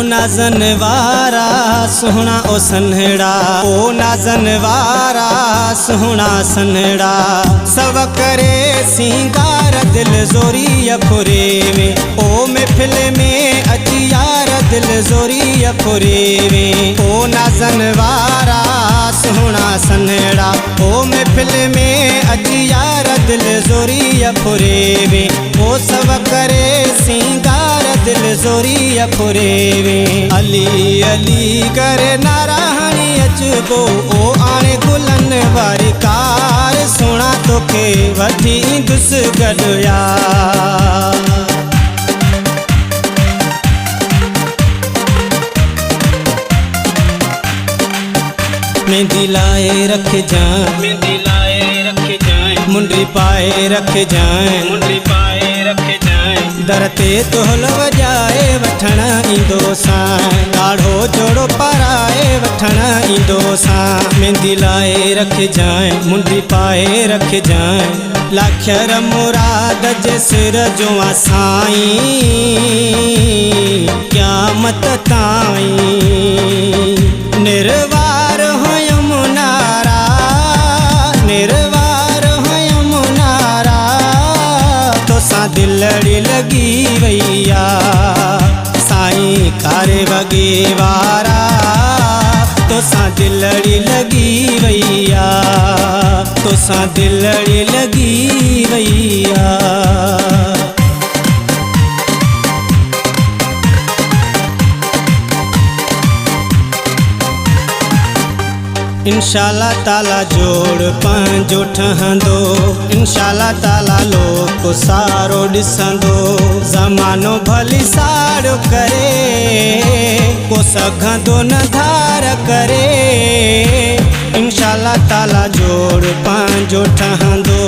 नाज़न वारा सोहना ओ सन्हड़ा, ओ नाज़न वारा सोहना सन्हड़ा। सब करे सिंगार दिल जोरी अफुरे में, ओ महफिल में अची यार दिल जोरी अफुरे में। ओ नाज़न वारा सोहना सन्हड़ा, ओ महफिल में अची यार दिल जोरी अफुरे में। ओ सब करे सिंगार दिल जोरी अफुरे में। अली अली करे नाराहणी अचबो, ओ आणे गुलन वारी कार सोना तोखे वठी दुस गडया। मेहंदी लाए रख जाए, मेहंदी लाए रखे जाए, मुंडरी पाए रख जाए, मुंडरी पाए रखे जाए। दर ते तोहल वजाए वठण ईंदो सां, ॾाढो जोड़ो पाराए वठण ईंदो सां। मेहंदी लाए रख जाए, मुंडरी पाए रख जाए, लाखर मुराद जे सिर जो साईं क़यामत ताईं। निर्वार हुयम नारा, निर्वार हुयम नारा, तोसां दिलड़ी लगी वैया साईं कारे वगे वारा। तोसां दिलड़ी लगी वैया, तोसां दिलड़ी लगी वैया। इंशाअल्लाह ताला जोड़ पंहिंजो ठहंदो, इंशाअल्लाह ताला लोक सारो ॾिसंदो। ज़मानो भली साड़ो करे, को सघंदो न धार करे। इंशाअल्लाह ताला जोड़ पंहिंजो ठहंदो,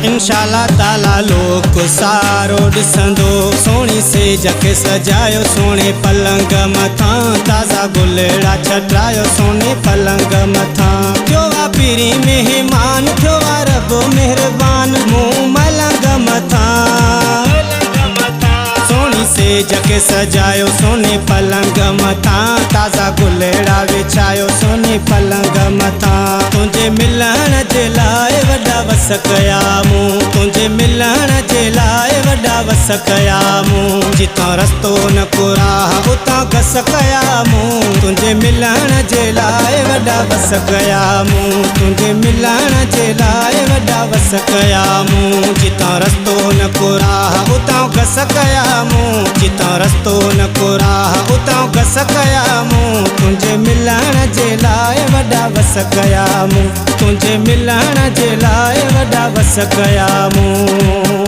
इंशाअल्लाह ताला लोक सारो ॾिसंदो। सोणी सेज खे सजायो सोने पलंग मथां, ताज़ा गुलड़ा छटायो सोने पलंग मथां। थियो आ पीरी मेहमान, थियो आ रब मेहरबान मूं मलंग मथां। सोनी सेज खे सजायो सोने पलंग मथां, ताज़ा गुलड़ा विछायो सोने पलंग मथां। तुंहिंजे मिलण जे लाइ वॾा वस कया मूं, तुंहिंजे मिलण जे लाइ वॾा वस कया मूं। जितां रस्तो न को राह उतां घस कया मूं, तुंहिंजे मिलण जे लाइ वॾा वस कया मूं। तुंहिंजे मिलण जे लाइ वॾा वस कया मूं। जितां रस्तो न को राह उतां घस कया मूं, जितां रस्तो न को राह उतां घस कया मूं। तुंहिंजे मिलण जे लाइ वॾा वस कया मूं, तुंहिंजे मिलण जे लाइ वॾा वस कया मूं।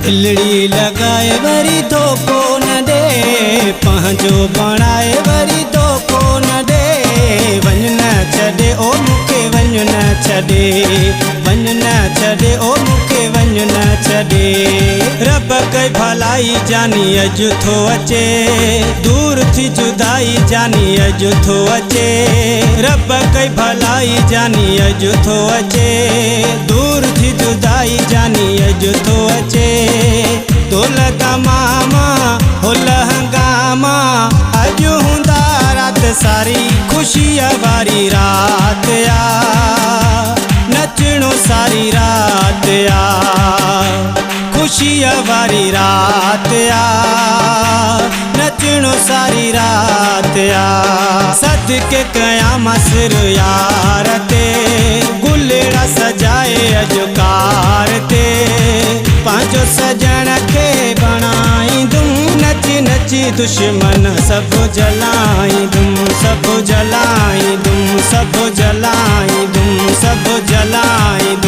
दिलड़ी लगाए वरी धोखो न दे, पंहिंजो बणाए वरी धोखो न दे। वञ न छॾे ओ मूंखे वञ न छॾे, वञ न छॾे ओ मूंखे वञ न छॾे। रब कई भलाई जानी अॼु थो अचे, दूर थी जुदाई जानी अॼु थो अचे। रब कई भलाई जानी अॼु थो अचे, दूर थी जुदाई जानी अॼु थो अचे। दौलत मामा हुल हंगामा, अॼु हूंदा रात सारी खुशीअ वारी रात आ। नचणो सारी रात आ, खुशीअ वारी रात आ। नचणो सारी रात आ। सदके कयां सिर यार ते, गुलड़ा सजाए अॼु कार ते। पंहिंजो सजण खे बणाईंदुम, नची नची दुश्मन सभु जलाईंदुम, सभु जलाईंदुम, सभु जलाईंदुम, सभु जलाईंदुम।